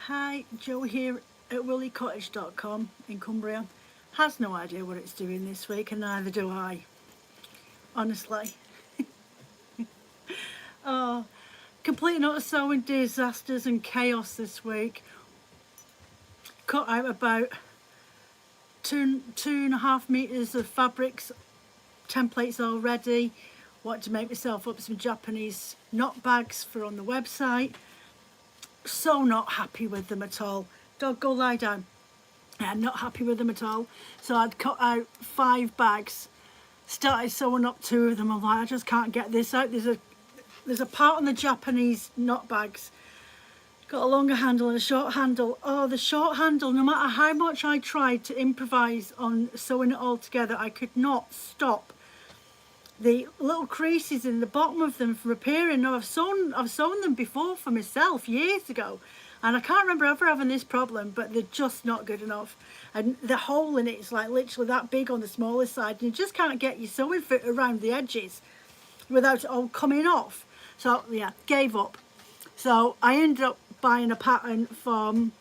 Hi, Joe here at woollycottage.com in Cumbria. Has no idea what it's doing this week, and neither do I. Honestly. Oh, complete and utter sewing disasters and chaos this week. Cut out about two and a half meters of fabrics, templates already. Want to make myself up some Japanese knot bags for on the website. So not happy with them at all. Dog, go lie down. I'm not happy with them at all. So I'd cut out 5 bags, started sewing up 2 of them. I'm like, I just can't get this out. There's a part on the Japanese knot bags, got a longer handle and a short handle. Oh, the short handle, no matter how much I tried to improvise on sewing it all together, I could not stop the little creases in the bottom of them from appearing. Now I've sewn them before for myself years ago, and I can't remember ever having this problem, but they're just not good enough. And the hole in it is like literally that big on the smaller side, and you just can't get your sewing foot around the edges without it all coming off. So yeah, gave up. So I ended up buying a pattern from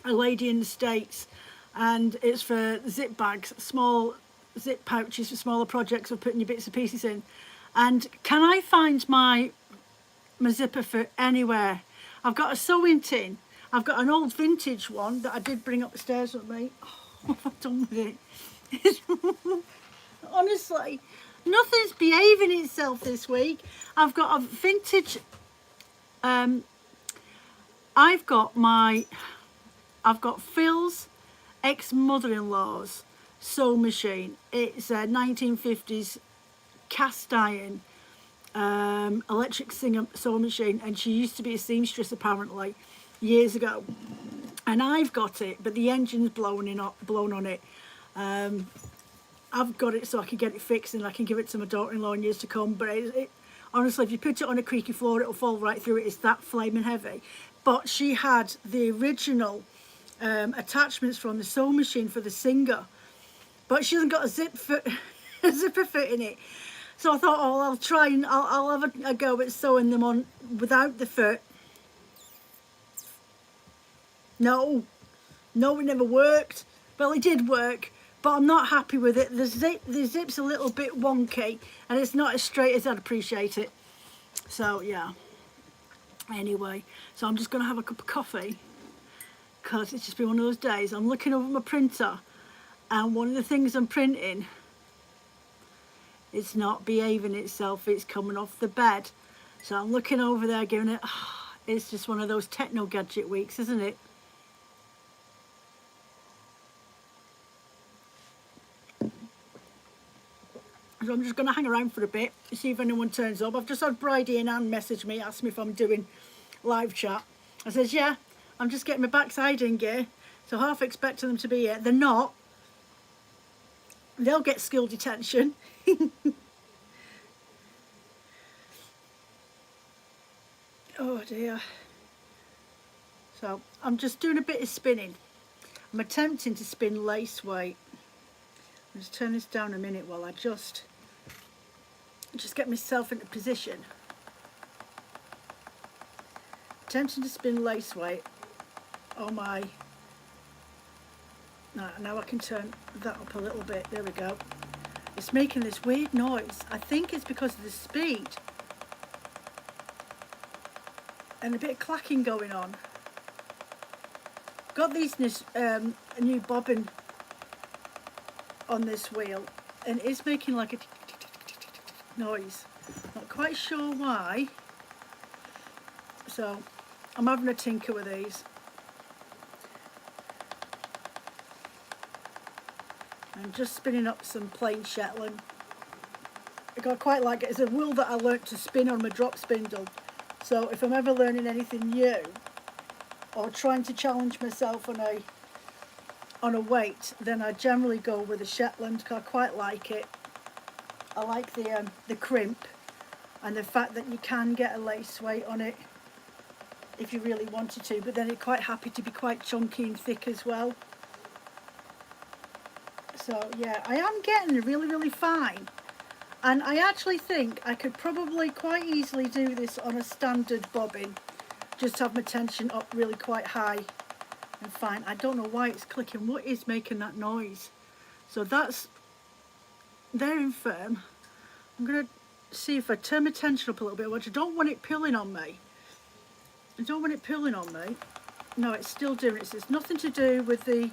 a lady in the States, and it's for zip bags, small zip pouches for smaller projects of putting your bits and pieces in. And can I find my zipper foot anywhere? I've got a sewing tin. I've got an old vintage one that I did bring upstairs with me. Oh, what have I done with it? Honestly, nothing's behaving itself this week. I've got a vintage I've got Phil's ex-mother-in-law's sewing machine. It's a 1950s cast iron electric sewing machine, and she used to be a seamstress apparently years ago. And I've got it, but the engine's blown on it. I've got it so I can get it fixed and I can give it to my daughter-in-law in years to come. But honestly, if you put it on a creaky floor, it'll fall right through it. It's that flaming heavy. But she had the original attachments from the sewing machine for the Singer, but she hasn't got a zipper foot in it. So I thought, oh, I'll try and I'll have a go at sewing them on without the foot. No, it never worked. Well, it did work, but I'm not happy with it. The zip's a little bit wonky, and it's not as straight as I'd appreciate it. So yeah. Anyway, so I'm just going to have a cup of coffee, because it's just been one of those days. I'm looking over my printer, and one of the things I'm printing, it's not behaving itself. It's coming off the bed. So I'm looking over there giving it, it's just one of those techno gadget weeks, isn't it? So I'm just going to hang around for a bit, see if anyone turns up. I've just had Bridie and Anne message me, ask me if I'm doing live chat. I says, yeah, I'm just getting my backside in gear. So half expecting them to be here. They're not. They'll get skill detention. Oh dear. So I'm just doing a bit of spinning. I'm attempting to spin lace weight. I'll just turn this down a minute while I just get myself into position. Attempting to spin lace weight on my... Now I can turn that up a little bit. There we go. It's making this weird noise. I think it's because of the speed. And a bit of clacking going on. Got these a new bobbin on this wheel, and it's making like a noise. Not quite sure why. So I'm having a tinker with these. I'm just spinning up some plain Shetland. I quite like it. It's a wool that I learnt to spin on my drop spindle. So if I'm ever learning anything new or trying to challenge myself on a weight, then I generally go with a Shetland, because I quite like it. I like the crimp and the fact that you can get a lace weight on it if you really wanted to, but then it's quite happy to be quite chunky and thick as well. So yeah, I am getting really, really fine. And I actually think I could probably quite easily do this on a standard bobbin, just have my tension up really quite high and fine. I don't know why it's clicking. What is making that noise? So that's very firm. I'm going to see if I turn my tension up a little bit, which I don't want it pulling on me. I don't want it pulling on me. No, it's still doing it. So it's nothing to do with the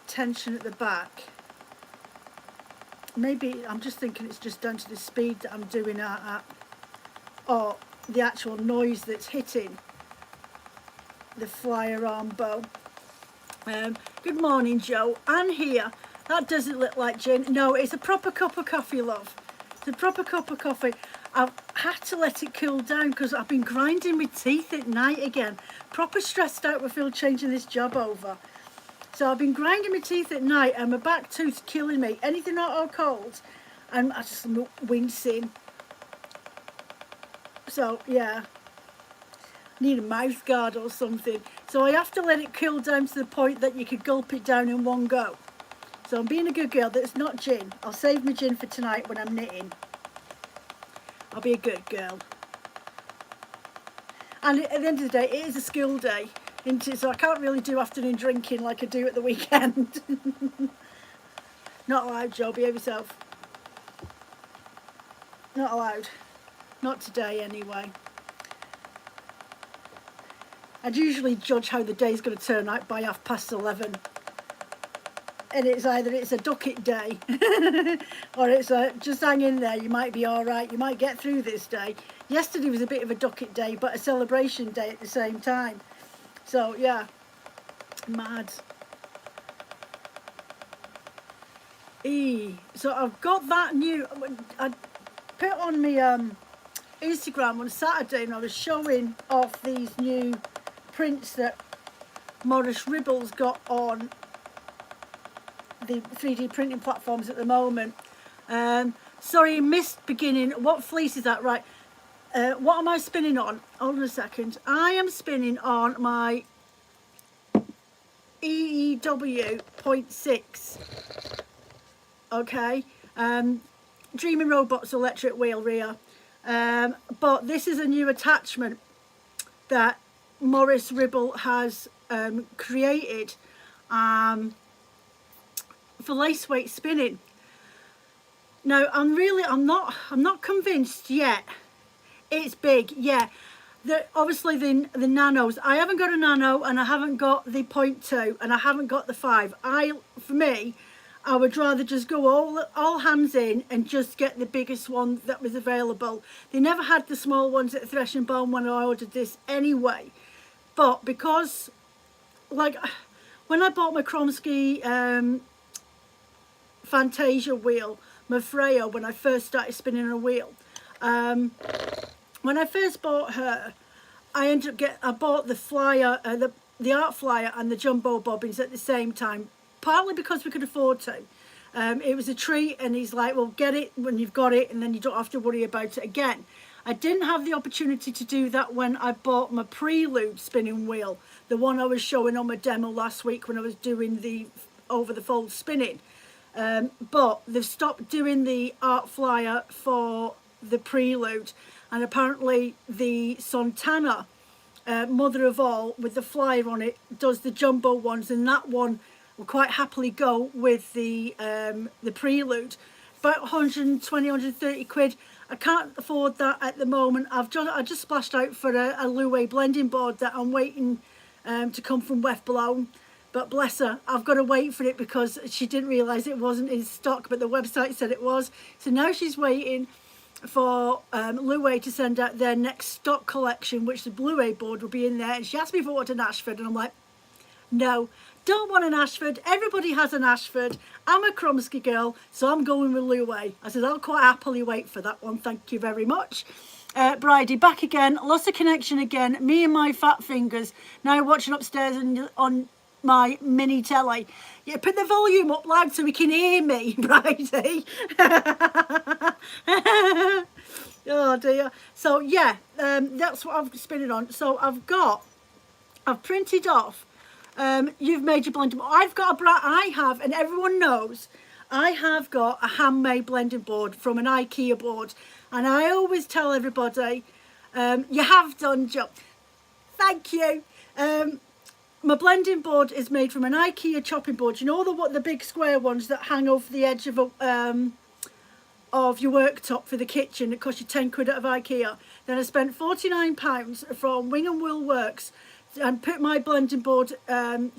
tension at the back. Maybe I'm just thinking it's just down to the speed that I'm doing at or the actual noise that's hitting the flyer arm bow. Good morning, Joe. Anne here. That doesn't look like gin. No, it's a proper cup of coffee, love. It's a proper cup of coffee. I've had to let it cool down because I've been grinding my teeth at night again. Proper stressed out with Phil changing this job over. So I've been grinding my teeth at night and my back tooth's killing me. Anything hot or cold, and I just wincing. So yeah, need a mouth guard or something. So I have to let it cool down to the point that you could gulp it down in one go. So I'm being a good girl. That's not gin. I'll save my gin for tonight when I'm knitting. I'll be a good girl. And at the end of the day, it is a school day, isn't it? So I can't really do afternoon drinking like I do at the weekend. Not allowed, Joe. Behave yourself. Not allowed. Not today, anyway. I'd usually judge how the day's going to turn out by 11:30. And it's either it's a duck it day or it's a just hang in there, you might be all right, you might get through this day. Yesterday was a bit of a duck it day, but a celebration day at the same time. So yeah, mad. So I've got that new, I put on my Instagram on Saturday and I was showing off these new prints that Morris Ribble's got on the 3D printing platforms at the moment. Sorry, missed beginning. What fleece is that? Right. What am I spinning on? Hold on a second. I am spinning on my EEW 0.6. Okay. Dreaming Robots electric wheel rear. But this is a new attachment that Morris Ribble has created. For lace weight spinning. Now I'm not convinced yet. It's big, yeah. Obviously the nanos. I haven't got a nano and I haven't got the 0.2 and I haven't got the 5. For me, I would rather just go all hands in and just get the biggest one that was available. They never had the small ones at Thresh and Bone when I ordered this anyway. But because, like, when I bought my Kromsky Fantasia wheel, my Freya, when I first started spinning a wheel, when I first bought her, I bought the flyer, the art flyer and the jumbo bobbins at the same time, partly because we could afford to. It was a treat, and he's like, well, get it when you've got it and then you don't have to worry about it again. I didn't have the opportunity to do that when I bought my Prelude spinning wheel, the one I was showing on my demo last week when I was doing the over the fold spinning. But they've stopped doing the art flyer for the Prelude, and apparently the Sontana, mother of all, with the flyer on it, does the jumbo ones, and that one will quite happily go with the Prelude. About 120, 130 quid. I can't afford that at the moment. I just splashed out for a Louis blending board that I'm waiting to come from West Blown. But bless her, I've got to wait for it because she didn't realise it wasn't in stock, but the website said it was. So now she's waiting for Louis to send out their next stock collection, which the Blu-ray board will be in there. And she asked me if I wanted an Ashford, and I'm like, no, don't want an Ashford. Everybody has an Ashford. I'm a Kromsky girl, so I'm going with Louis. I said, I'll quite happily wait for that one. Thank you very much. Bridie, back again. Lost a connection again. Me and my fat fingers. Now watching upstairs on my mini telly. Yeah, put the volume up loud so we can hear me, Bridie. Oh dear. So yeah, that's what I'm spinning on. So I've printed off. You've made your blending board. I have, and everyone knows, I have got a handmade blending board from an IKEA board, and I always tell everybody, you have done, Joe. Thank you. My blending board is made from an IKEA chopping board. You know the big square ones that hang over the edge of your worktop for the kitchen. It cost you 10 quid out of IKEA. Then I spent £49 from Wing and Wool Works and put my blending board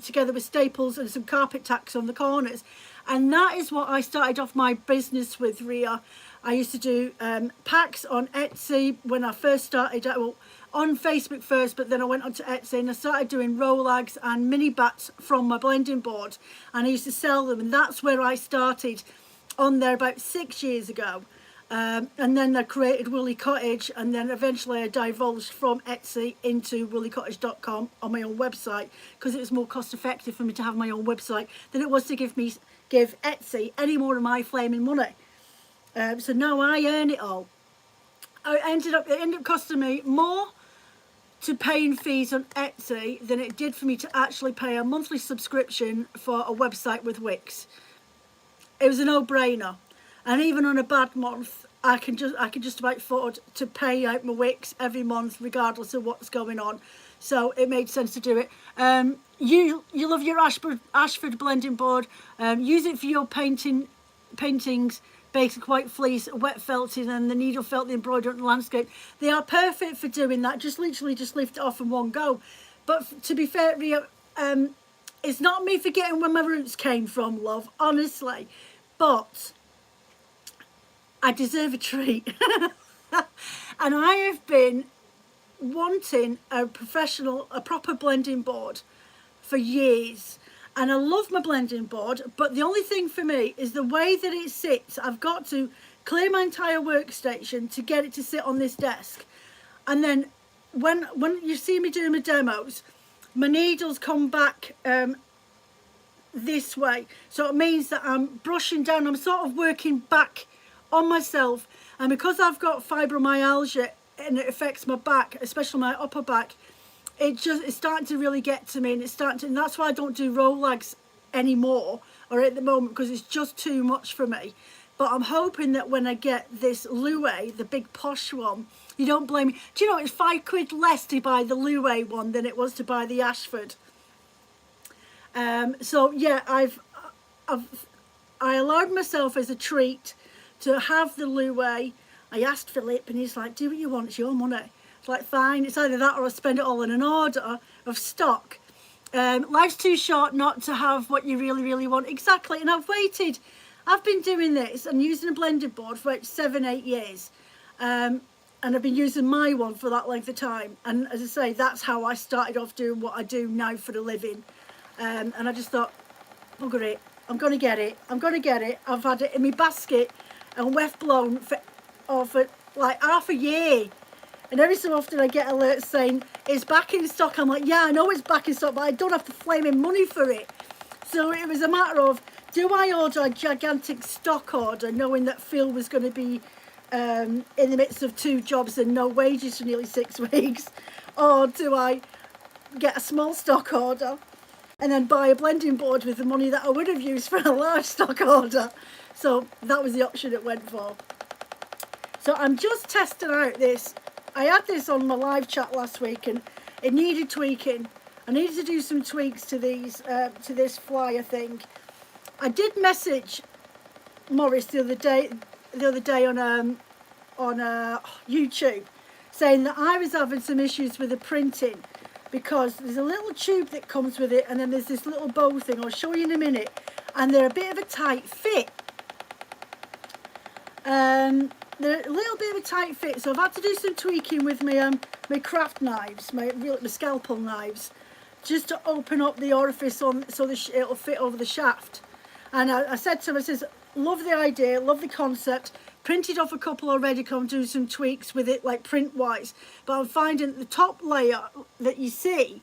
together with staples and some carpet tacks on the corners. And that is what I started off my business with, Ria. I used to do packs on Etsy when I first started. Well, on Facebook first, but then I went onto Etsy and I started doing rollags and mini bats from my blending board, and I used to sell them, and that's where I started on there about 6 years ago. And then I created Woolly Cottage, and then eventually I divulged from Etsy into woollycottage.com on my own website, because it was more cost effective for me to have my own website than it was to give Etsy any more of my flaming money. So now I earn it all. It ended up costing me more to paying fees on Etsy than it did for me to actually pay a monthly subscription for a website with Wix. It was a no-brainer, and even on a bad month, I can just about afford to pay out my Wix every month, regardless of what's going on. So it made sense to do it. You love your Ashford blending board. Use it for your paintings. Basic white fleece, wet felting, and the needle felt, the embroidery and landscape. They are perfect for doing that. Just literally just lift it off in one go. But to be fair, Ria, it's not me forgetting where my roots came from, love, honestly. But I deserve a treat. And I have been wanting a proper blending board for years. And I love my blending board, but the only thing for me is the way that it sits. I've got to clear my entire workstation to get it to sit on this desk. And then when you see me doing my demos, my needles come back this way. So it means that I'm brushing down, I'm sort of working back on myself. And because I've got fibromyalgia and it affects my back, especially my upper back, it's starting to really get to me, and and that's why I don't do rollags anymore, or at the moment, because it's just too much for me. But I'm hoping that when I get this Louis, the big posh one, you don't blame me. Do you know, it's 5 quid less to buy the Louis one than it was to buy the Ashford. So yeah, I allowed myself as a treat to have the Louis. I asked Philip, and he's like, do what you want, it's your money. It's like, fine, it's either that or I spend it all in an order of stock. Life's too short not to have what you really, really want. Exactly, and I've been doing this and using a blended board for about 7-8 years. And I've been using my one for that length of time. And as I say, that's how I started off doing what I do now for a living. And I just thought, bugger it, I'm going to get it. I've had it in my basket and weft blown for like half a year. And every so often I get alerts saying, it's back in stock. I'm like, yeah, I know it's back in stock, but I don't have the flaming money for it. So it was a matter of, do I order a gigantic stock order, knowing that Phil was going to be in the midst of 2 jobs and no wages for nearly 6 weeks? Or do I get a small stock order and then buy a blending board with the money that I would have used for a large stock order? So that was the option it went for. So I'm just testing out this. I had this on my live chat last week, and it needed tweaking. I needed to do some tweaks to this flyer thing. I did message Morris the other day on YouTube, saying that I was having some issues with the printing, because there's a little tube that comes with it, and then there's this little bow thing. I'll show you in a minute, and they're a bit of a tight fit. They're a little bit of a tight fit, so I've had to do some tweaking with my craft knives, my scalpel knives, just to open up the orifice so it'll fit over the shaft. And I said to him, I says, love the idea, love the concept, printed off a couple already, come do some tweaks with it, like print wise, but I'm finding the top layer that you see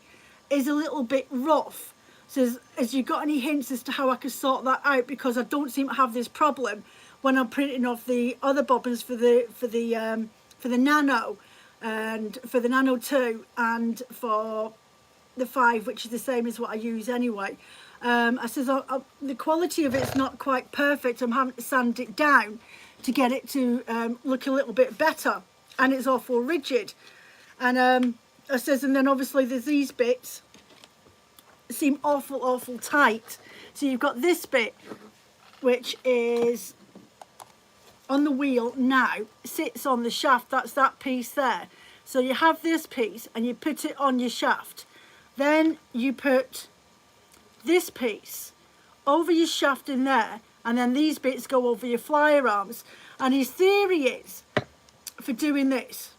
is a little bit rough. So has you got any hints as to how I can sort that out, because I don't seem to have this problem when I'm printing off the other bobbins for the Nano, and for the Nano 2, and for the 5, which is the same as what I use anyway. I says the quality of it's not quite perfect. I'm having to sand it down to get it to look a little bit better, and it's awful rigid. And I says, and then obviously there's these bits seem awful tight. So you've got this bit which is on the wheel now, sits on the shaft, that's that piece there. So you have this piece and you put it on your shaft, then you put this piece over your shaft in there, and then these bits go over your flyer arms. And his theory is for doing this,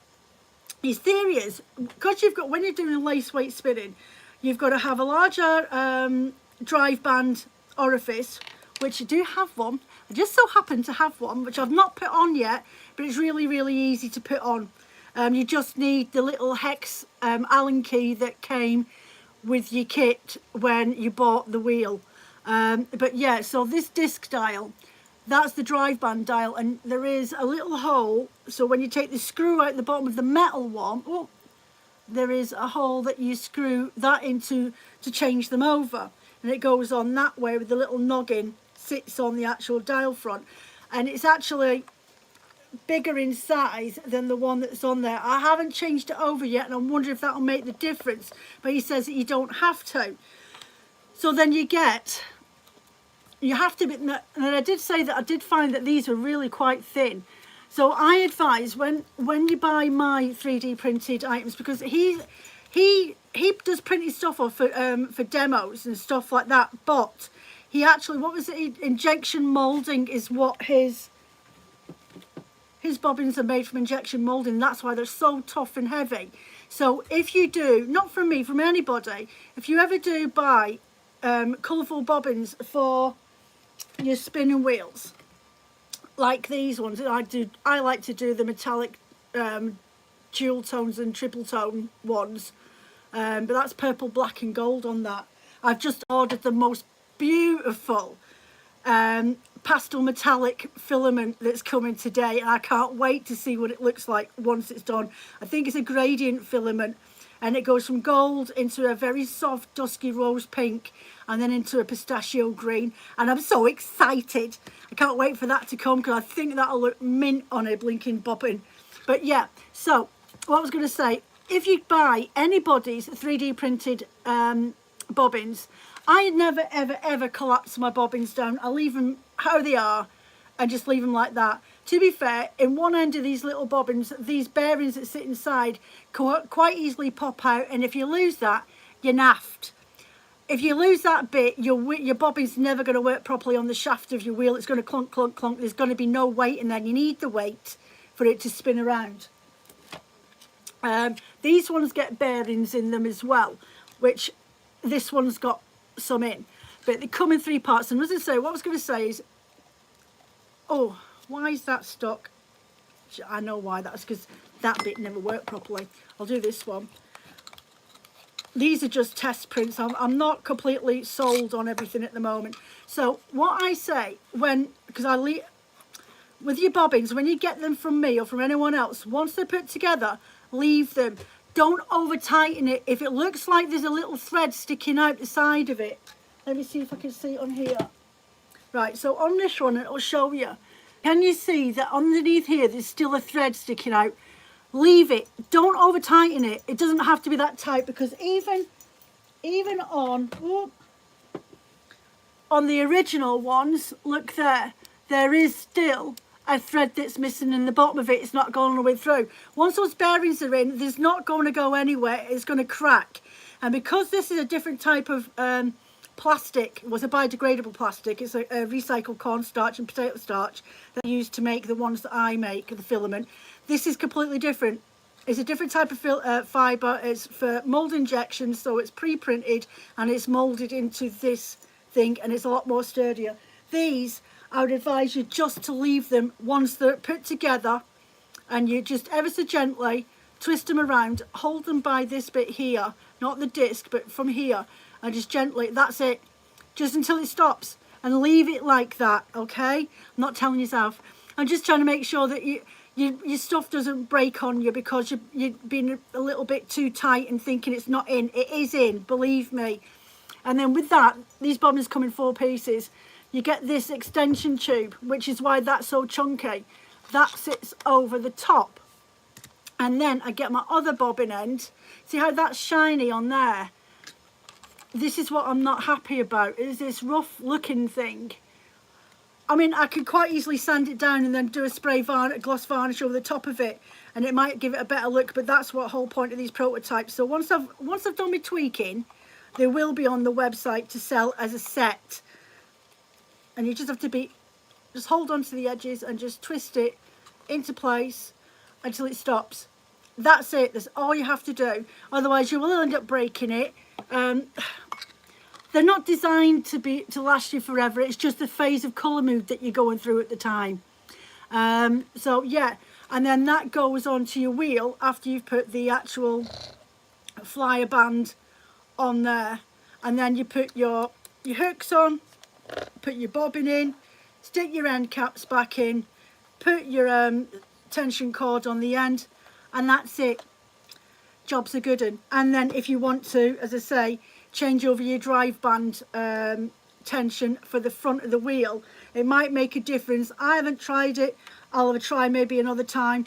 his theory is, because you've got, when you're doing lace weight spinning, you've got to have a larger drive band orifice, which you do have one. I just so happen to have one, which I've not put on yet, but it's really easy to put on. You just need the little hex Allen key that came with your kit when you bought the wheel. But yeah, so this disc dial, that's the drive band dial, and there is a little hole, so when you take the screw out the bottom of the metal one, oh, there is a hole that you screw that into to change them over, and it goes on that way with the little noggin sits on the actual dial front, and it's actually bigger in size than the one that's on there. I haven't changed it over yet, and I'm wondering if that'll make the difference, but he says that you don't have to. So then you have to be, and I did say that I did find that these were really quite thin. So I advise when you buy my 3D printed items, because he does printed stuff off for demos and stuff like that, but he actually, what was it, injection moulding is what his bobbins are made from, injection moulding. That's why they're so tough and heavy. So if you do, not from me, from anybody, if you ever do buy colourful bobbins for your spinning wheels, like these ones, I like to do the metallic dual tones and triple tone ones, but that's purple, black and gold on that. I've just ordered the most beautiful pastel metallic filament that's coming today, and I can't wait to see what it looks like once it's done. I think it's a gradient filament, and it goes from gold into a very soft dusky rose pink, and then into a pistachio green, and I'm so excited. I can't wait for that to come, because I think that'll look mint on a blinking bobbin. But yeah, so what I was going to say, if you buy anybody's 3D printed bobbins, I never ever collapse my bobbins down. I leave them how they are and just leave them like that. To be fair, in one end of these little bobbins, these bearings that sit inside quite easily pop out, and if you lose that, you're naffed. If you lose that bit, your bobbin's never going to work properly on the shaft of your wheel. It's going to clunk, clunk, clunk. There's going to be no weight in there. You need the weight for it to spin around. These ones get bearings in them as well, which this one's got some in. But they come in 3 parts. And as I say, what I was going to say is, oh, why is that stuck? I know why. That's because that bit never worked properly. I'll do this one. These are just test prints. I'm not completely sold on everything at the moment. So what I say, with your bobbins, when you get them from me or from anyone else, once they're put together, leave them. Don't over tighten it. If it looks like there's a little thread sticking out the side of it, let me see if I can see it on here. Right, so on this one, it'll show you. Can you see that underneath here there's still a thread sticking out? Leave it. Don't over tighten it. It doesn't have to be that tight, because even on the original ones, look there is still a thread that's missing in the bottom of it. It's not going all the way through. Once those bearings are in, there's not going to go anywhere. It's going to crack. And because this is a different type of plastic, it was a biodegradable plastic, it's a recycled cornstarch and potato starch that I use to make the ones that I make, the filament. This is completely different. It's a different type of fibre. It's for mould injection, so it's pre-printed and it's moulded into this thing, and it's a lot more sturdier. These, I would advise you just to leave them once they're put together, and you just ever so gently twist them around, hold them by this bit here, not the disc, but from here, and just gently, that's it, just until it stops, and leave it like that, okay? I'm not telling yourself. I'm just trying to make sure that your stuff doesn't break on you because you're being a little bit too tight and thinking it's not in. It is in, believe me. And then with that, these bobbins come in 4 pieces. You get this extension tube, which is why that's so chunky. That sits over the top And then I get my other bobbin end. See how that's shiny on there? This is what I'm not happy about, is this rough looking thing. I mean, I could quite easily sand it down and then do a spray gloss varnish over the top of it, and it might give it a better look, but that's what the whole point of these prototypes. So once I've done my tweaking, they will be on the website to sell as a set. And you just have to just hold on to the edges and just twist it into place until it stops. That's it. That's all you have to do. Otherwise, you will end up breaking it. They're not designed to last you forever. It's just the phase of colour mood that you're going through at the time. So yeah, and then that goes onto your wheel after you've put the actual flyer band on there, and then you put your hooks on, put your bobbin in, stick your end caps back in, put your tension cord on the end, and that's it. Job's a good one. And then if you want to, as I say, change over your drive band tension for the front of the wheel, it might make a difference. I haven't tried it. I'll have a try maybe another time.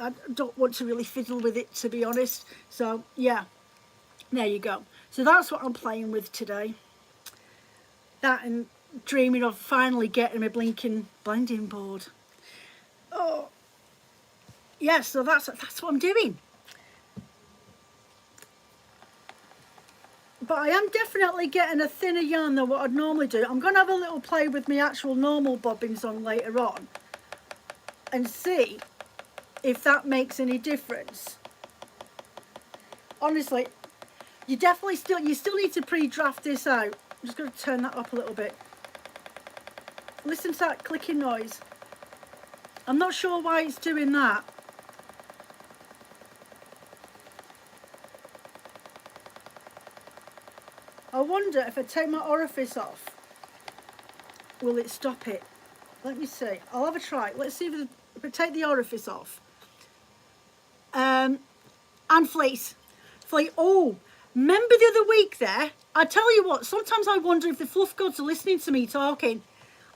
I don't want to really fiddle with it, to be honest. So yeah, there you go. So that's what I'm playing with today. That and dreaming of finally getting my blinking blending board. Oh yeah, so that's what I'm doing. But I am definitely getting a thinner yarn than what I'd normally do. I'm going to have a little play with my actual normal bobbins on later on and see if that makes any difference. Honestly, you still need to pre-draft this out. I'm just going to turn that up a little bit. Listen to that clicking noise. I'm not sure why it's doing that. I wonder if I take my orifice off, will it stop it? Let me see. I'll have a try. Let's see if I take the orifice off. And fleece. Oh, remember the other week there? I tell you what, sometimes I wonder if the fluff gods are listening to me talking.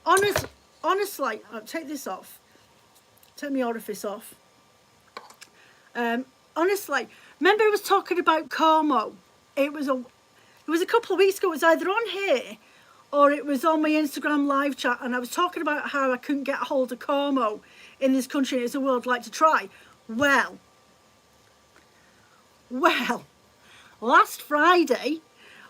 Honestly, I'll take this off. Take my orifice off. Honestly, remember I was talking about Como? It was a couple of weeks ago. It was either on here or it was on my Instagram live chat, and I was talking about how I couldn't get a hold of Como in this country. It's a world I'd like to try. Well, last Friday,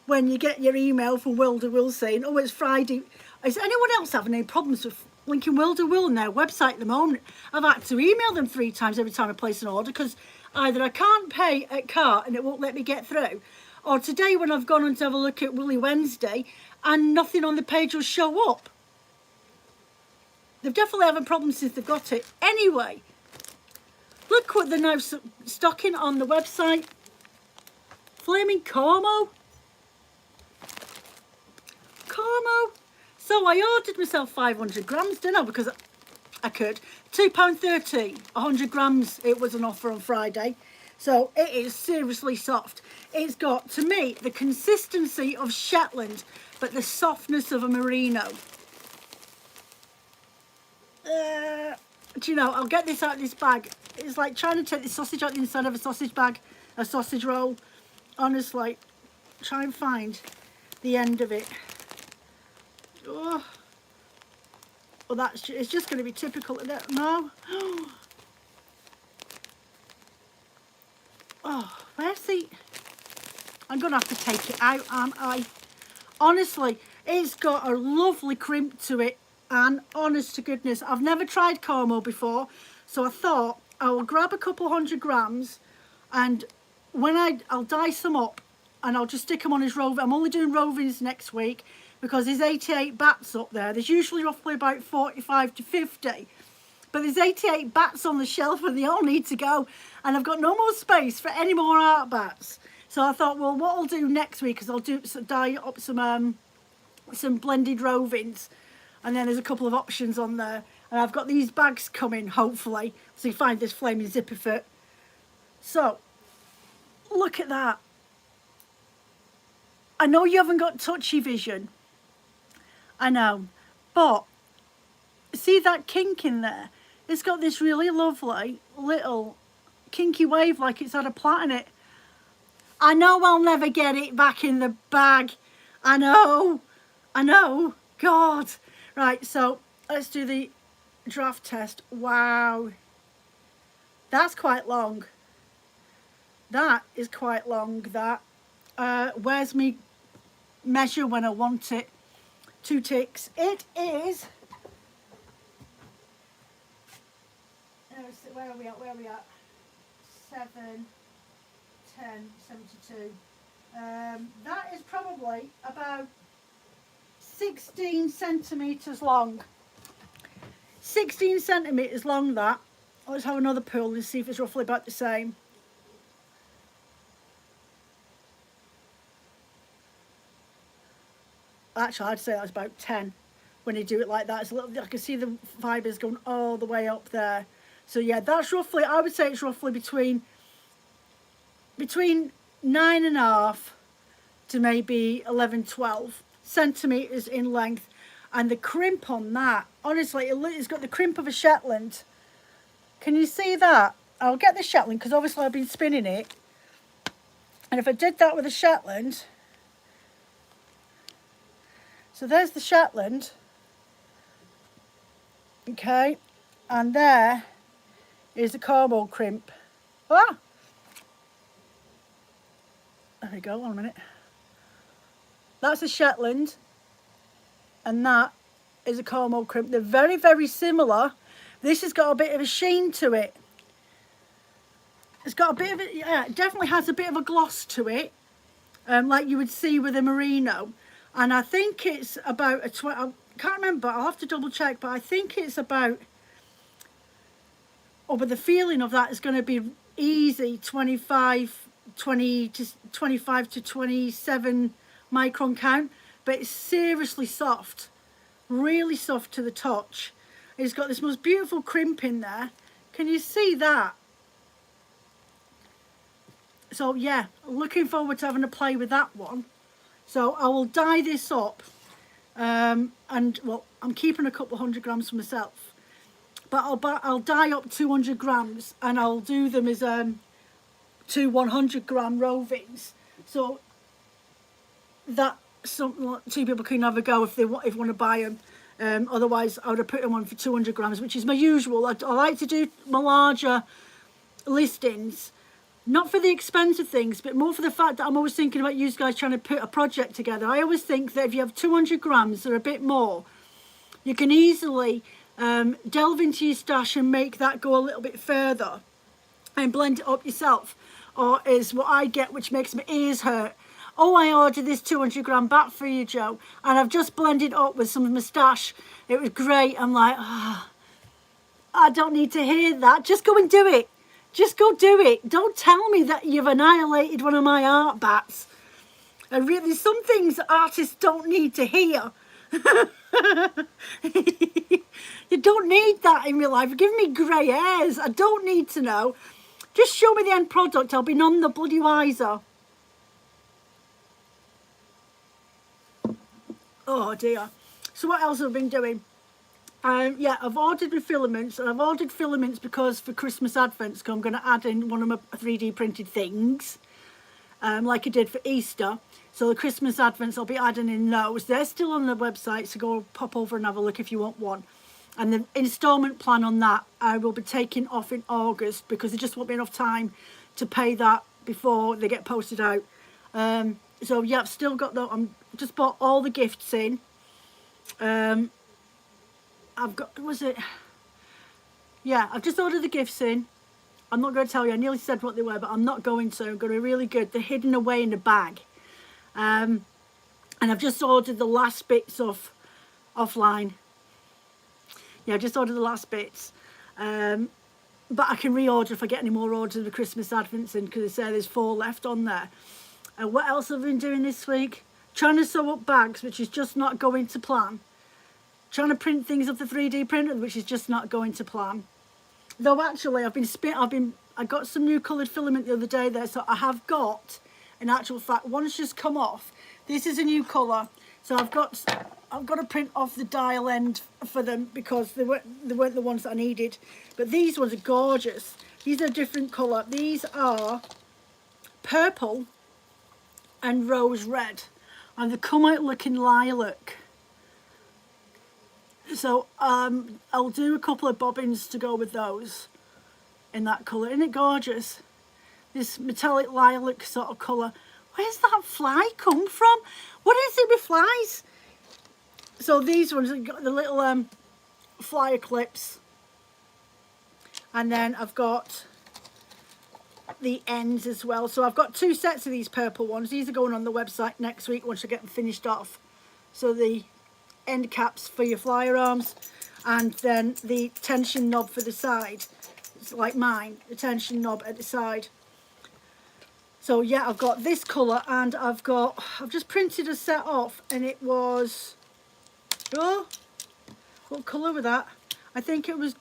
when you get your email from Wilder Will saying, oh, it's Friday, is anyone else having any problems with linking Wilder Will on their website at the moment? I've had to email them 3 times every time I place an order, because either I can't pay at cart and it won't let me get through, or today when I've gone on to have a look at Willy Wednesday and nothing on the page will show up. They've definitely having problems since they've got it. Anyway, look what they're now stocking on the website. Flaming Como. So I ordered myself 500 grams, didn't I? Because I could. £2.30, 100 grams. It was an offer on Friday. So it is seriously soft. It's got, to me, the consistency of Shetland, but the softness of a merino. Do you know, I'll get this out of this bag. It's like trying to take the sausage out the inside of a sausage bag, a sausage roll. Honestly, try and find the end of it. Oh, well, it's just going to be typical of that. No. Oh, where's the... I'm going to have to take it out, aren't I? Honestly, it's got a lovely crimp to it, and honest to goodness, I've never tried Como before, so I thought I will grab a couple 100 grams, and when I'll dice them up, and I'll just stick them on his roving. I'm only doing rovings next week, because there's 88 bats up there. There's usually roughly about 45 to 50. But there's 88 bats on the shelf and they all need to go. And I've got no more space for any more art bats. So I thought, well, what I'll do next week is I'll dye up some blended rovings. And then there's a couple of options on there. And I've got these bags coming, hopefully. So you find this flaming zipper fit. So, look at that. I know you haven't got touchy vision. I know. But, see that kink in there? It's got this really lovely little kinky wave like it's had a plait in it. I know I'll never get it back in the bag. I know, God. Right, so let's do the draft test. Wow, that's quite long. That is quite long, that. Where's me measure when I want it? 2 ticks. It is, where are we at? 7, 10, 72. That is probably about 16 centimetres long. 16 centimetres long, that. Let's have another pull and see if it's roughly about the same. Actually, I'd say that's about 10 when you do it like that. It's a little, I can see the fibres going all the way up there. So yeah, that's roughly, I would say it's roughly between 9.5 to maybe 11, 12 centimetres in length. And the crimp on that, honestly, it's got the crimp of a Shetland. Can you see that? I'll get the Shetland because obviously I've been spinning it. And if I did that with a Shetland, so there's the Shetland, okay, and there is the Cornwall crimp. Ah! There we go, 1 minute. That's a Shetland, and that is a Cornwall crimp. They're very, very similar. This has got a bit of a sheen to it. It's got a bit of it, yeah, it definitely has a bit of a gloss to it, like you would see with a merino. And I think it's about a I can't remember, I'll have to double check, but I think it's about, but the feeling of that is going to be easy 25 to 27 micron count, but it's seriously soft, really soft to the touch. It's got this most beautiful crimp in there. Can you see that? So yeah, looking forward to having a play with that one. So I will dye this up, and well, I'm keeping a couple 100 grams for myself, but I'll dye up 200 grams and I'll do them as 2 100 gram rovings, so that something 2 people can have a go if they want to buy them. Otherwise, I would have put them on for 200 grams, which is my usual. I like to do my larger listings. Not for the expensive things, but more for the fact that I'm always thinking about you guys trying to put a project together. I always think that if you have 200 grams or a bit more, you can easily delve into your stash and make that go a little bit further and blend it up yourself. Or is what I get, which makes my ears hurt. Oh, I ordered this 200 gram bat for you, Joe, and I've just blended up with some of my stash. It was great. I'm like, I don't need to hear that. Just go and do it. Just go do it. Don't tell me that you've annihilated one of my art bats. And really, some things artists don't need to hear. You don't need that in real life. You're giving me grey hairs. I don't need to know. Just show me the end product. I'll be none the bloody wiser. Oh dear. So what else have I been doing? Yeah, I've ordered my filaments, and I've ordered filaments because for Christmas Advents, I'm going to add in one of my 3D printed things, like I did for Easter. So the Christmas Advents, I'll be adding in those. They're still on the website, so go pop over and have a look if you want one. And the instalment plan on that, I will be taking off in August because there just won't be enough time to pay that before they get posted out. So yeah, I've still got that. I'm just bought all the gifts in. I've got, yeah, I've just ordered the gifts in. I'm not going to tell you, I nearly said what they were, but I'm not going to. I'm going to be really good. They're hidden away in the bag. And I've just ordered the last bits offline. Yeah, I just ordered the last bits. But I can reorder if I get any more orders of the Christmas Advents in, because they say there's 4 left on there. And what else have I been doing this week? Trying to sew up bags, which is just not going to plan. Trying to print things off the 3D printer, which is just not going to plan. Though actually, I got some new coloured filament the other day there, so I have got, in actual fact, one's just come off. This is a new colour, so I've got to print off the dial end for them because they weren't the ones that I needed. But these ones are gorgeous. These are a different colour. These are purple and rose red, and they come out looking lilac. So I'll do a couple of bobbins to go with those in that colour. Isn't it gorgeous? This metallic lilac sort of colour. Where's that fly come from? What is it with flies? So these ones have got the little flyer clips, and then I've got the ends as well. So I've got 2 sets of these purple ones. These are going on the website next week once I get them finished off. So the end caps for your flyer arms, and then the tension knob for the side. It's like mine, the tension knob at the side. So yeah, I've got this colour, and I've just printed a set off, and it was, oh, what colour was that? I think it was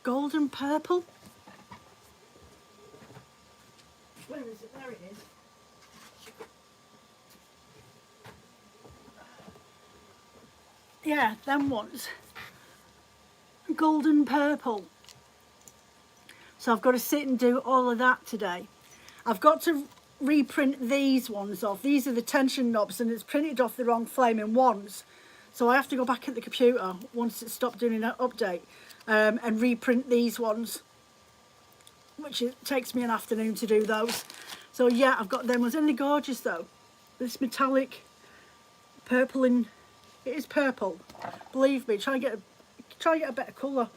golden purple. Where is it? There it is. Yeah, them ones. Golden purple. So I've got to sit and do all of that today. I've got to reprint these ones off. These are the tension knobs, and it's printed off the wrong flaming ones. So I have to go back at the computer once it's stopped doing an update and reprint these ones, which it takes me an afternoon to do those. So yeah, I've got them ones. Isn't they gorgeous though? This metallic purple, and it is purple. Believe me, try and get a better colour.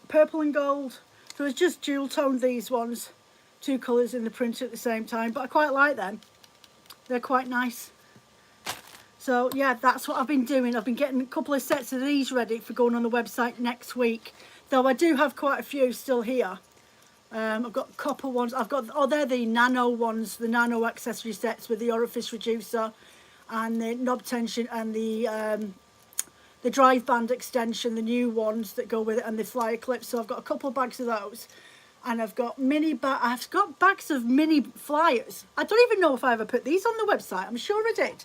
Purple and gold. So it's just dual toned, these ones. 2 colours in the print at the same time, but I quite like them. They're quite nice. So yeah, that's what I've been doing. I've been getting a couple of sets of these ready for going on the website next week. Though I do have quite a few still here. I've got copper ones. I've got, oh, they're the nano ones, the nano accessory sets with the orifice reducer and the knob tension and the drive band extension, the new ones that go with it, and the flyer clips. So I've got a couple of bags of those. And I've got I've got bags of mini flyers. I don't even know if I ever put these on the website. I'm sure I did.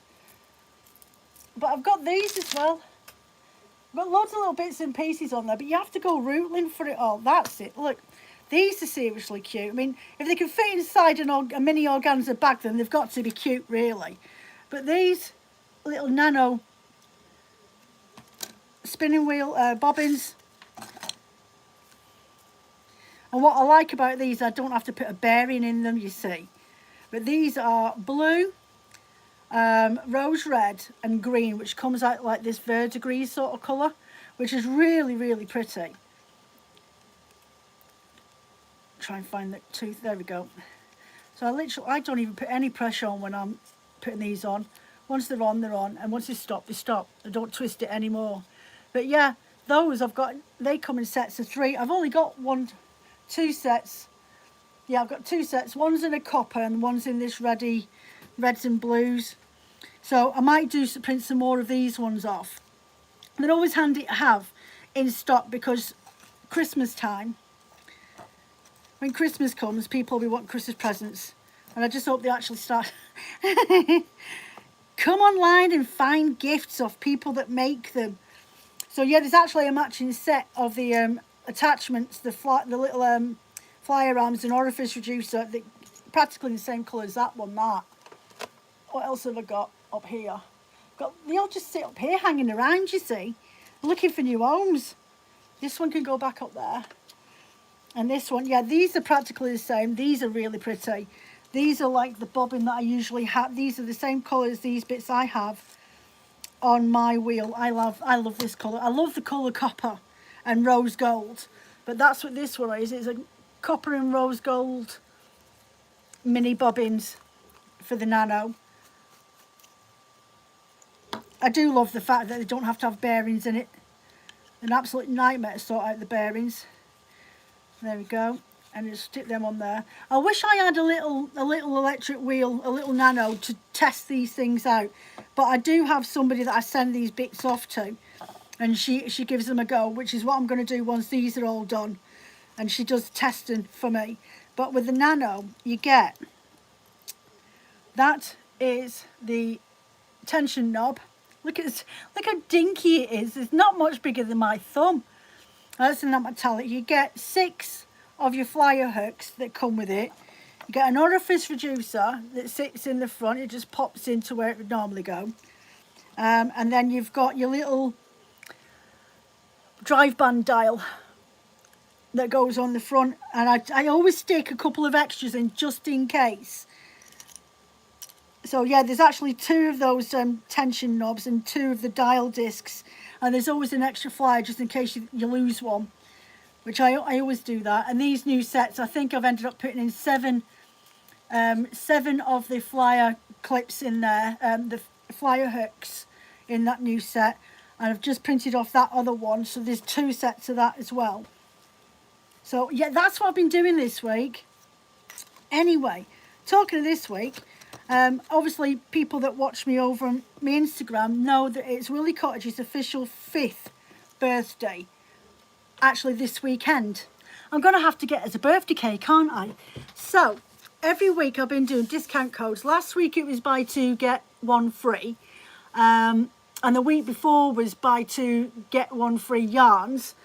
But I've got these as well. I've got loads of little bits and pieces on there, but you have to go rootling for it all. That's it. Look, these are seriously cute. I mean, if they can fit inside a mini organza bag, then they've got to be cute, really. But these little nano spinning wheel bobbins. And what I like about these, I don't have to put a bearing in them, you see. But these are blue, rose red and green, which comes out like this verdigris sort of colour, which is really, really pretty. Try and find the tooth. There we go. So I don't even put any pressure on when I'm putting these on. Once they're on, they're on. And once they stop, they stop. I don't twist it anymore. But yeah, those they come in sets of 3. I've only got 2 sets. Yeah, I've got 2 sets. One's in a copper and one's in this reds and blues. So I might print some more of these ones off. They're always handy to have in stock, because Christmas time, when Christmas comes, people will want Christmas presents. And I just hope they actually start. Come online and find gifts of people that make them. So yeah, there's actually a matching set of the attachments, the little flyer arms and orifice reducer, practically the same colour as that one, What else have I got up here? They all just sit up here hanging around, you see, looking for new homes. This one can go back up there. And this one, yeah, these are practically the same. These are really pretty. These are like the bobbin that I usually have. These are the same colour as these bits I have on my wheel. I love this colour. I love the colour copper and rose gold, but that's what this one is. It's a copper and rose gold mini bobbins for the nano. I do love the fact that they don't have to have bearings in it. An absolute nightmare to sort out the bearings. There we go, and just stick them on there. I wish I had a little electric wheel, a little nano, to test these things out, but I do have somebody that I send these bits off to, and she gives them a go, which is what I'm going to do once these are all done. And she does testing for me. But with the nano, you get, that is the tension knob. Look how dinky it is. It's not much bigger than my thumb. That's in that metallic. You get 6 of your flyer hooks that come with it. You get an orifice reducer that sits in the front. It just pops into where it would normally go. And then you've got your little drive band dial that goes on the front. And I always stick a couple of extras in just in case. So yeah, there's actually 2 of those tension knobs and 2 of the dial discs. And there's always an extra flyer just in case you lose one, which I always do that. And these new sets, I think I've ended up putting in 7 of the flyer clips in there, the flyer hooks in that new set. And I've just printed off that other one, so there's 2 sets of that as well. So yeah, that's what I've been doing this week. Anyway, talking of this week, obviously people that watch me over on my Instagram know that it's Willie Cottage's official 5th birthday, actually this weekend. I'm going to have to get as a birthday cake, aren't I? So every week I've been doing discount codes. Last week it was buy 2 get 1 free, and the week before was buy 2 get 1 free yarns.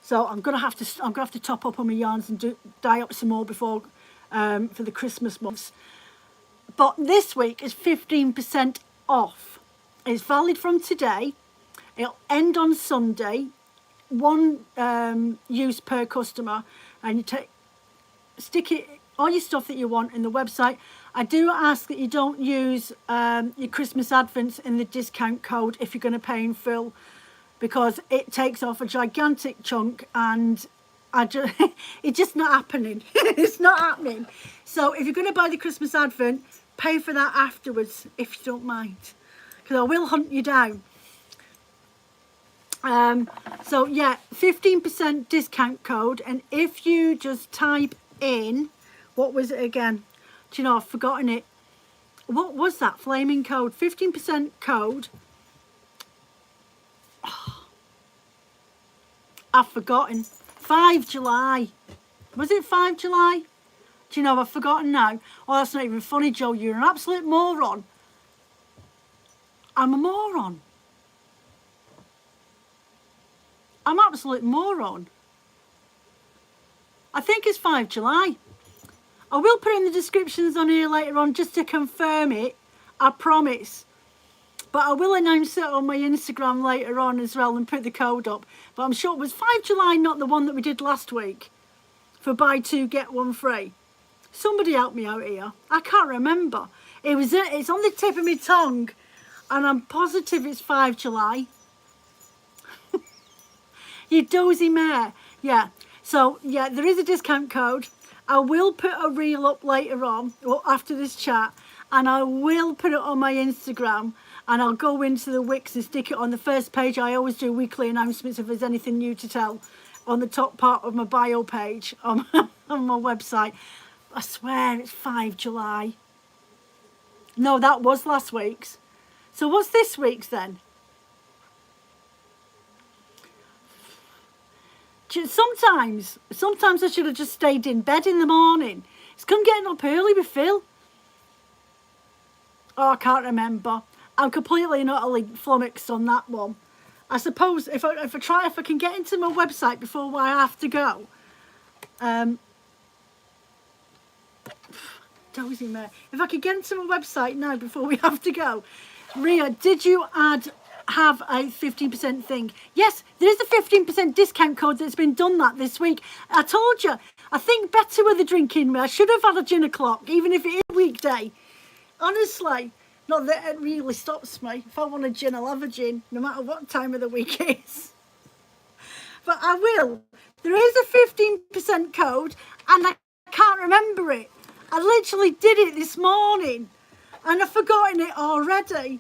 So I'm gonna have to top up on my yarns and dye up some more before for the Christmas months. But this week is 15% off. It's valid from today. It'll end on Sunday. 1 use per customer, and you stick it all your stuff that you want in the website. I do ask that you don't use your Christmas advents in the discount code if you're going to pay in full, because it takes off a gigantic chunk, and it's just not happening. It's not happening. So if you're going to buy the Christmas advent, pay for that afterwards if you don't mind, because I will hunt you down. So yeah, 15% discount code, and if you just type in, what was it again? Do you know, I've forgotten it. What was that flaming code? 15% code. Oh, I've forgotten. 5 July. Was it 5 July? Do you know, I've forgotten now. Oh, that's not even funny, Joe. You're an absolute moron. I'm a moron. I'm an absolute moron. I think it's 5 July. I will put it in the descriptions on here later on just to confirm it. I promise. But I will announce it on my Instagram later on as well and put the code up. But I'm sure it was 5 July, not the one that we did last week. For buy 2, get 1 free. Somebody help me out here. I can't remember. It's on the tip of my tongue. And I'm positive it's 5 July. You dozy mare. Yeah. So, yeah, there is a discount code. I will put a reel up later on, or after this chat, and I will put it on my Instagram, and I'll go into the Wix and stick it on the first page. I always do weekly announcements if there's anything new to tell on the top part of my bio page on my website. I swear it's 5 July. No, that was last week's. So what's this week's then? Sometimes I should have just stayed in bed in the morning. It's come getting up early with Phil. Oh, I can't remember. I'm completely and utterly flummoxed on that one. I suppose if I can get into my website before I have to go. Dozy mate. If I could get into my website now before we have to go. Ria, did you have a 15% thing? Yes, there is a 15% discount code that's been done that this week. I told you, I think better with the drinking. I should have had a gin o'clock, even if it is a weekday. Honestly, not that it really stops me. If I want a gin, I'll have a gin, no matter what time of the week it is. But I will. There is a 15% code, and I can't remember it. I literally did it this morning, and I've forgotten it already.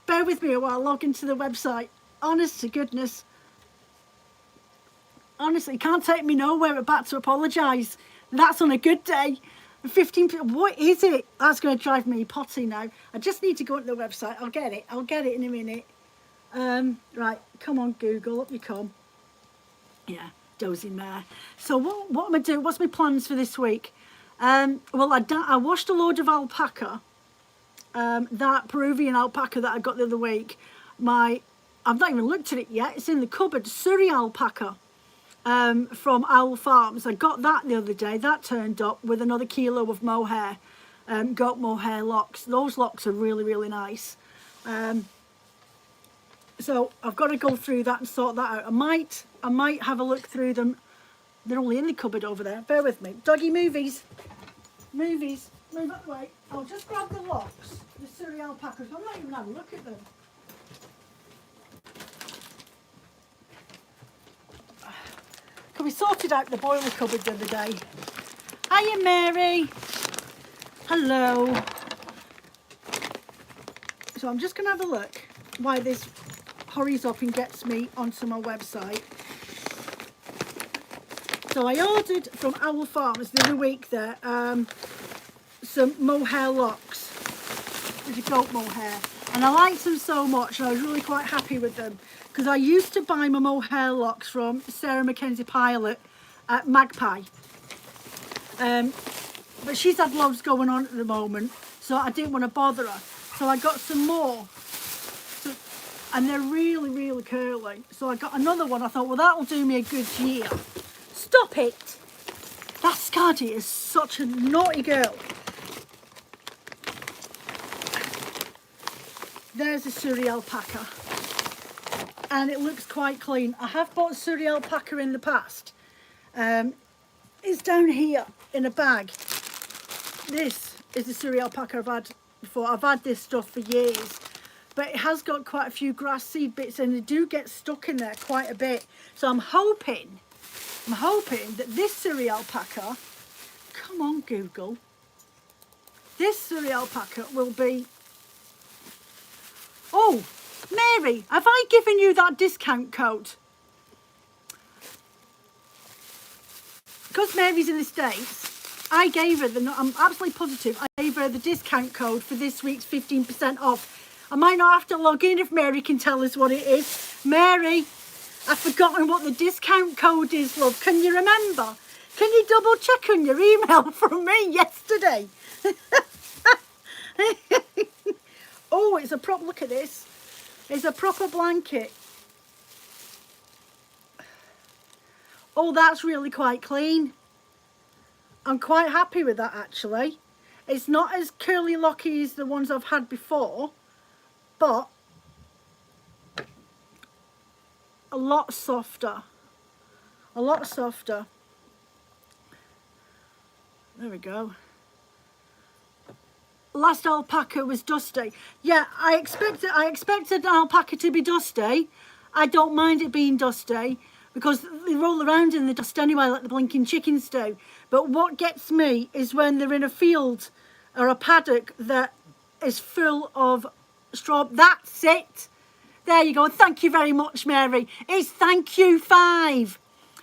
Bear with me while I log into the website. Honest to goodness. Honestly, you can't take me nowhere about to apologise. That's on a good day. 15%. What is it? That's going to drive me potty now. I just need to go to the website. I'll get it in a minute. Right, come on, Google, up you come. Yeah, dozy mare. So what am I doing? What's my plans for this week? Well, I washed a load of alpaca. That Peruvian alpaca that I got the other week. I've not even looked at it yet. It's in the cupboard. Surrey alpaca. from Owl Farms. I got that the other day. That turned up with another kilo of mohair, goat mohair locks. Those locks are really, really nice. So I've got to go through that and sort that out. I might have a look through them. They're only in the cupboard over there. Bear with me. Doggy movies. Movies. Move that way. I'll just grab the locks, the Surrey alpacas. I'm not even having a look at them. Because we sorted out the boiler cupboard the other day. Hiya, Mary. Hello. So I'm just going to have a look why this hurries up and gets me onto my website. So I ordered from Owl Farms the other week there some mohair locks with the goat mohair, and I liked them so much and I was really quite happy with them, because I used to buy my mohair locks from Sarah Mackenzie Pilot at Magpie, but she's had loads going on at the moment, so I didn't want to bother her. So I got some more, and they're really, really curly. So I got another one. I thought, well, that'll do me a good year. Stop it! That Scotty is such a naughty girl. There's a Surrey alpaca, and it looks quite clean. I have bought Surrey alpaca in the past. It's down here in a bag. This is the Surrey alpaca I've had before. I've had this stuff for years, but it has got quite a few grass seed bits, and they do get stuck in there quite a bit. So I'm hoping that this Surrey alpaca, come on Google, this Surrey alpaca will be, oh, Mary, have I given you that discount code? Because Mary's in the States, I gave her I'm absolutely positive, I gave her the discount code for this week's 15% off. I might not have to log in if Mary can tell us what it is. Mary, I've forgotten what the discount code is, love. Can you remember? Can you double check on your email from me yesterday? Oh, it's a proper, look at this. It's a proper blanket. Oh, that's really quite clean. I'm quite happy with that, actually. It's not as curly locky as the ones I've had before, but a lot softer. A lot softer. There we go. Last alpaca was dusty. Yeah, I expected an alpaca to be dusty. I don't mind it being dusty because they roll around in the dust anyway, like the blinking chickens do. But what gets me is when they're in a field or a paddock that is full of straw. That's it. There you go. And thank you very much, Mary. It's thank you 5.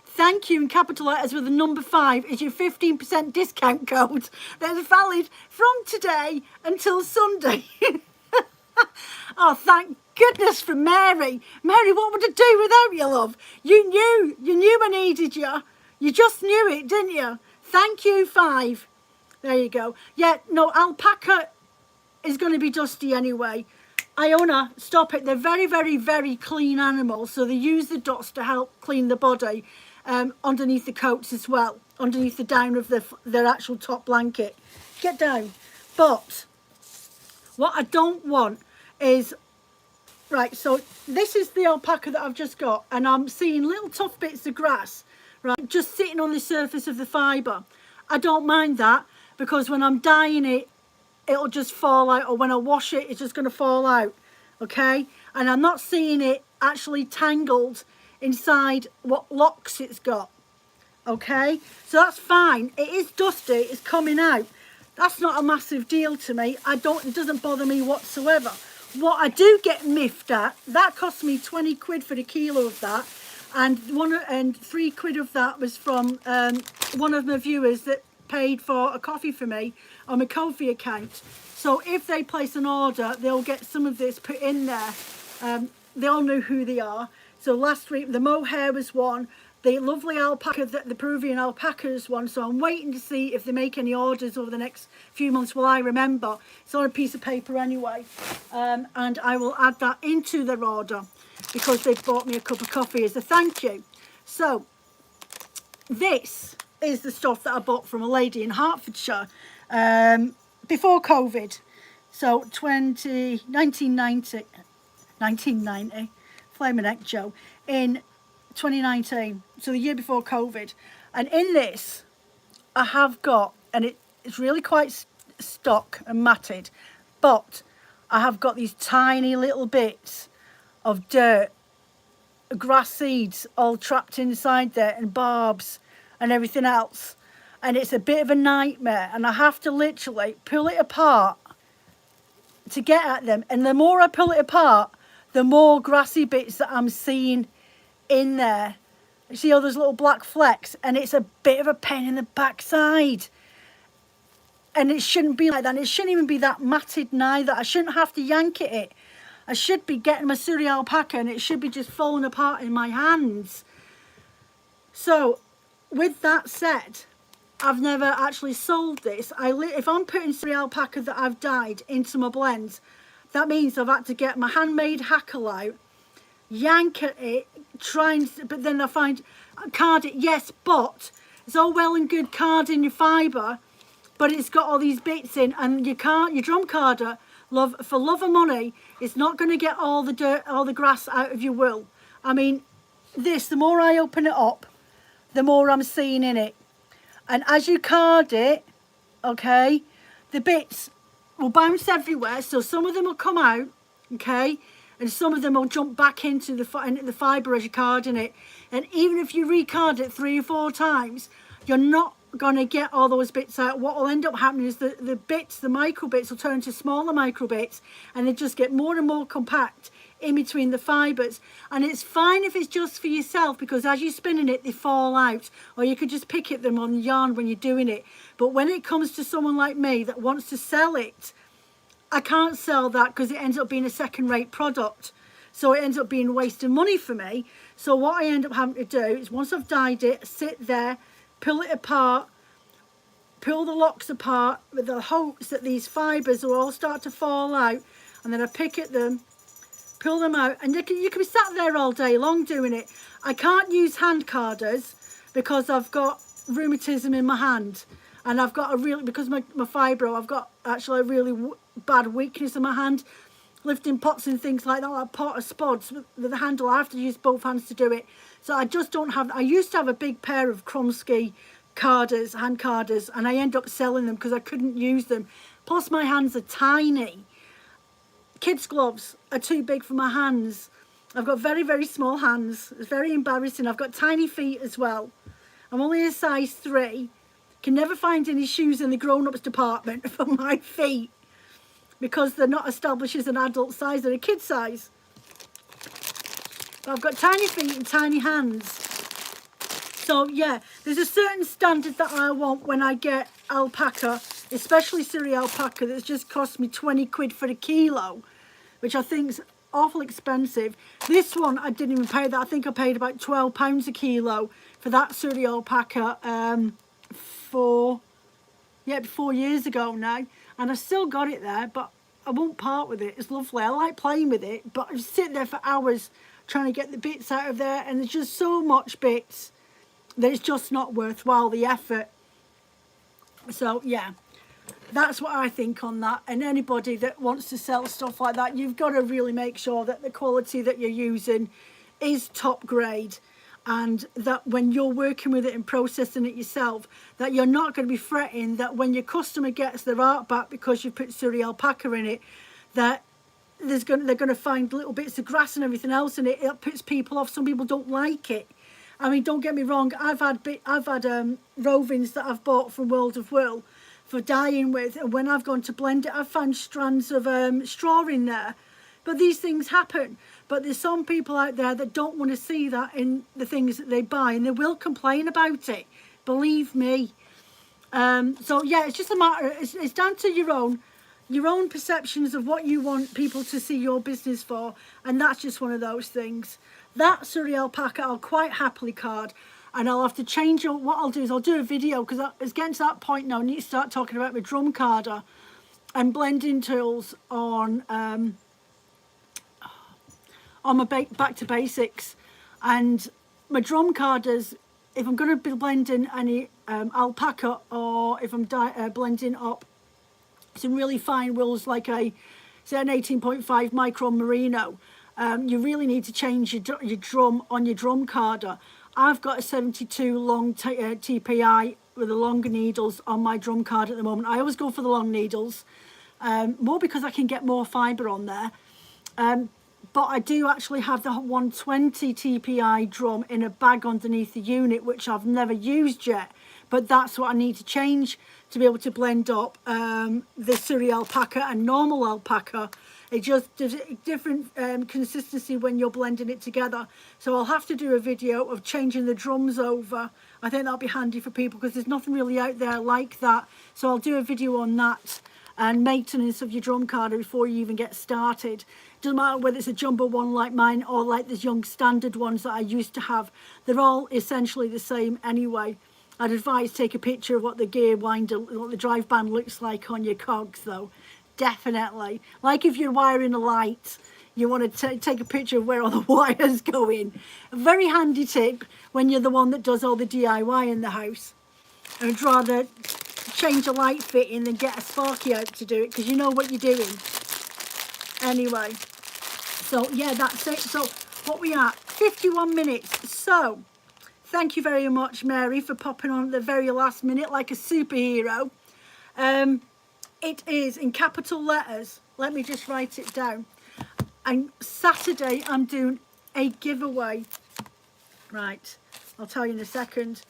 Thank you in capital letters with the number 5 is your 15% discount code that's valid from today until Sunday. Oh, thank goodness for Mary. Mary, what would I do without you, love? You knew I needed you. You just knew it, didn't you? Thank you 5. There you go. Yeah, no, alpaca is going to be dusty anyway. Iona, stop it. They're very, very, very clean animals, so they use the dust to help clean the body. Underneath the coats as well, underneath the down of their actual top blanket. Get down. But what I don't want is, right, so this is the alpaca that I've just got, and I'm seeing little tough bits of grass, right, just sitting on the surface of the fibre. I don't mind that, because when I'm dyeing it, it'll just fall out, or when I wash it, it's just going to fall out, okay? And I'm not seeing it actually tangled inside what locks it's got, okay? So that's fine. It is dusty, it's coming out. That's not a massive deal to me. It doesn't bother me whatsoever. What I do get miffed at, that cost me 20 quid for a kilo of that, and 3 quid of that was from one of my viewers that paid for a coffee for me on my Ko-fi account. So if they place an order, they'll get some of this put in there. They all know who they are. So last week the mohair was one, the lovely alpaca, the Peruvian alpaca is one. So I'm waiting to see if they make any orders over the next few months. Will I remember? It's on a piece of paper anyway, and I will add that into their order because they've bought me a cup of coffee as a thank you. So this is the stuff that I bought from a lady in Hertfordshire before COVID. So 1990, flaming heck, Joe, in 2019, so the year before COVID. And in this, I have got, and it's really quite stock and matted, but I have got these tiny little bits of dirt, grass seeds all trapped inside there, and barbs and everything else. And it's a bit of a nightmare, and I have to literally pull it apart to get at them. And the more I pull it apart, the more grassy bits that I'm seeing in there. You see all those little black flecks, and it's a bit of a pain in the backside. And it shouldn't be like that. And it shouldn't even be that matted neither. I shouldn't have to yank at it. I should be getting my Surrey alpaca and it should be just falling apart in my hands. So with that said, I've never actually sold this. If I'm putting Surrey alpaca that I've dyed into my blends, that means I've had to get my handmade hackle out, yank at it, but then I find, card it, yes, but it's all well and good carding your fibre, but it's got all these bits in, and you can't, your drum carder, for love of money, it's not going to get all the dirt, all the grass out of your wool. I mean, this, the more I open it up, the more I'm seeing in it. And as you card it, okay, the bits will bounce everywhere. So some of them will come out, okay, and some of them will jump back into the fibre as you're carding it. And even if you recard it 3 or 4 times, you're not going to get all those bits out. What will end up happening is the bits, the micro bits, will turn into smaller micro bits, and they just get more and more compact in between the fibres. And it's fine if it's just for yourself, because as you're spinning it, they fall out, or you could just pick at them on yarn when you're doing it. But when it comes to someone like me that wants to sell it, I can't sell that because it ends up being a second-rate product. So it ends up being a waste of money for me. So what I end up having to do is, once I've dyed it, sit there, pull it apart, pull the locks apart with the hopes that these fibres will all start to fall out, and then I pick at them, pull them out, and you can be sat there all day long doing it. I can't use hand carders because I've got rheumatism in my hand, and I've got because my fibro, I've got actually a really bad weakness in my hand, lifting pots and things like that, like pot of spods with the handle. I have to use both hands to do it. So I just don't have, I used to have a big pair of Kromsky carders, hand carders, and I end up selling them because I couldn't use them. Plus my hands are tiny. Kids' gloves are too big for my hands. I've got very, very small hands. It's very embarrassing. I've got tiny feet as well. I'm only a size 3. Can never find any shoes in the grown-ups department for my feet because they're not established as an adult size, they're a kid size. But I've got tiny feet and tiny hands. So yeah, there's a certain standard that I want when I get alpaca, especially Surrey alpaca, that's just cost me 20 quid for a kilo, which I think is awful expensive. This one, I didn't even pay that. I think I paid about £12 a kilo for that Surrey alpaca 4 years ago now. And I still got it there, but I won't part with it. It's lovely. I like playing with it, but I just sit there for hours trying to get the bits out of there, and there's just so much bits that it's just not worthwhile the effort. So yeah, that's what I think on that. And anybody that wants to sell stuff like that, you've got to really make sure that the quality that you're using is top grade, and that when you're working with it and processing it yourself, that you're not going to be fretting that when your customer gets their art back because you put Surrey alpaca in it, that they're going to find little bits of grass and everything else in it. It puts people off. Some people don't like it. I mean, don't get me wrong, I've had rovings that I've bought from World of Wool for dyeing with, and when I've gone to blend it, I've found strands of straw in there. But these things happen. But there's some people out there that don't want to see that in the things that they buy, and they will complain about it, believe me. So yeah, it's just a matter, it's down to your own perceptions of what you want people to see your business for, and that's just one of those things. That Surrey alpaca I'll quite happily card, and I'll have to change what I'll do is I'll do a video, because it's getting to that point now. I need to start talking about my drum carder and blending tools on my back to basics. And my drum carders if I'm going to be blending any alpaca, or if I'm blending up some really fine wools like say an 18.5 micron merino, you really need to change your drum on your drum carder. I've got a 72 long TPI with the longer needles on my drum card at the moment. I always go for the long needles, more because I can get more fibre on there. But I do actually have the 120 TPI drum in a bag underneath the unit, which I've never used yet. But that's what I need to change to be able to blend up the Surrey alpaca and normal alpaca. It just does a different consistency when you're blending it together. So I'll have to do a video of changing the drums over. I think that'll be handy for people because there's nothing really out there like that. So I'll do a video on that and maintenance of your drum carder before you even get started. Doesn't matter whether it's a jumbo one like mine or like the young standard ones that I used to have. They're all essentially the same anyway. I'd advise take a picture of what the gear winder, what the drive band looks like on your cogs though. Definitely. Like if you're wiring a light, you want to take a picture of where all the wires go in. A very handy tip when you're the one that does all the DIY in the house. I'd rather change a light fitting than get a sparky out to do it, because you know what you're doing. Anyway, so yeah, that's it. So what we are, 51 minutes. So thank you very much, Mary, for popping on at the very last minute like a superhero. It is in capital letters. Let me just write it down. And Saturday I'm doing a giveaway. Right, I'll tell you in a second.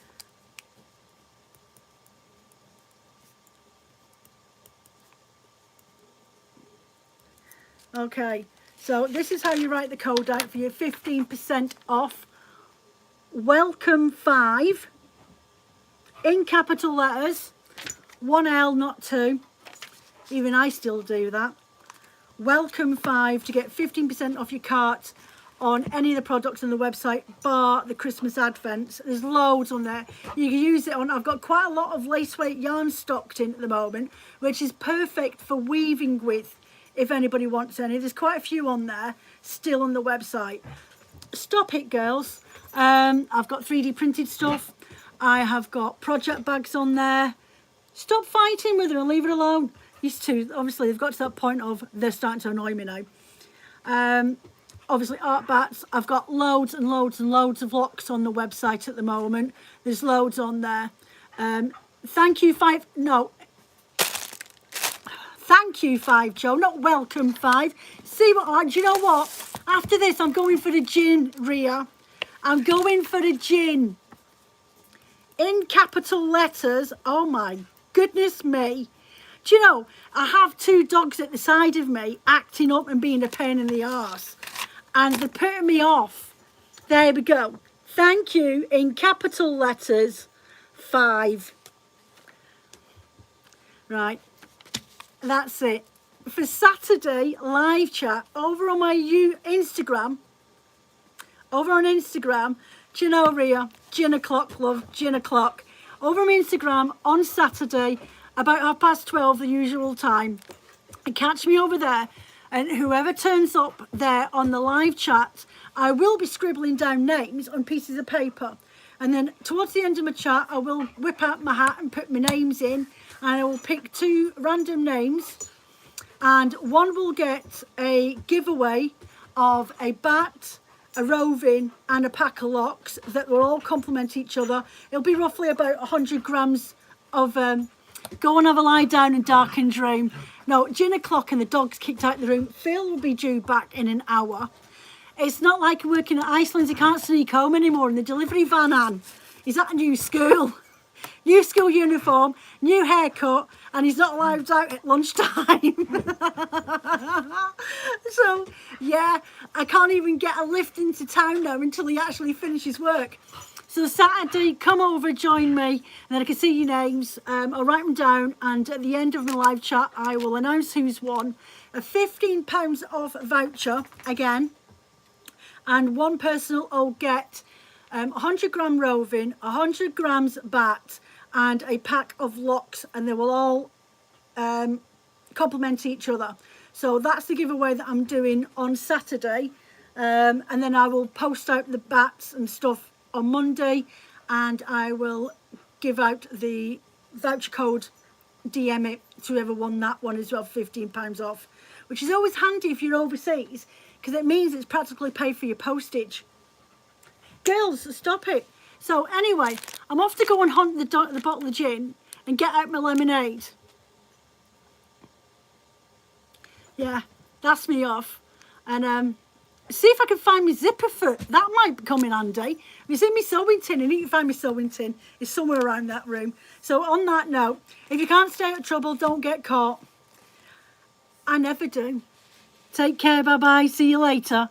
Okay, so this is how you write the code out for your 15% off. Welcome 5 in capital letters, 1L, not 2. Even I still do that. Welcome 5 to get 15% off your cart on any of the products on the website, bar the Christmas Advents. There's loads on there. You can use it on, I've got quite a lot of lace weight yarn stocked in at the moment, which is perfect for weaving with, if anybody wants any. There's quite a few on there still on the website. Stop it, girls. I've got 3D printed stuff. I have got project bags on there. Stop fighting with her and leave it alone. These two, obviously, they've got to that point of they're starting to annoy me now. Obviously, art bats. I've got loads and loads and loads of locks on the website at the moment. There's loads on there. Thank you, 5. No. Thank you, 5, Joe. Not welcome, 5. See what? Do you know what? After this, I'm going for the gin, Ria. I'm going for the gin. In capital letters. Oh, my goodness me. Do you know, I have 2 dogs at the side of me acting up and being a pain in the arse. And they're putting me off. There we go. Thank you in capital letters, 5. Right. That's it. For Saturday live chat over on my Instagram. Over on Instagram. Do you know, Ria? Gin o'clock, love. Gin o'clock. Over on Instagram on Saturday. About 12:30, the usual time. And catch me over there, and whoever turns up there on the live chat, I will be scribbling down names on pieces of paper, and then towards the end of my chat I will whip out my hat and put my names in, and I will pick 2 random names, and one will get a giveaway of a bat, a roving and a pack of locks that will all complement each other. It'll be roughly about 100 grams of go and have a lie down and darken dream. No, gin o'clock and the dog's kicked out the room. Phil will be due back in an hour. It's not like working at Iceland. He can't sneak home anymore in the delivery van, Anne. He's at a new school. New school uniform, new haircut, and he's not allowed out at lunchtime. So, yeah, I can't even get a lift into town now until he actually finishes work. So Saturday, come over, join me, and then I can see your names. I'll write them down, and at the end of the live chat, I will announce who's won. A £15 off voucher, again, and one person will get 100 gram roving, 100 grams bat, and a pack of locks, and they will all complement each other. So that's the giveaway that I'm doing on Saturday, and then I will post out the bats and stuff on Monday, and I will give out the voucher code, DM it to whoever won that one as well, £15 off, which is always handy if you're overseas, because it means it's practically paid for your postage. Girls, stop it. So anyway, I'm off to go and hunt the bottle of gin and get out my lemonade. Yeah, that's me off. And see if I can find my zipper foot. That might come in handy. Have you seen my sewing tin? I need to find my sewing tin. It's somewhere around that room. So on that note, if you can't stay out of trouble, don't get caught. I never do. Take care, bye-bye. See you later.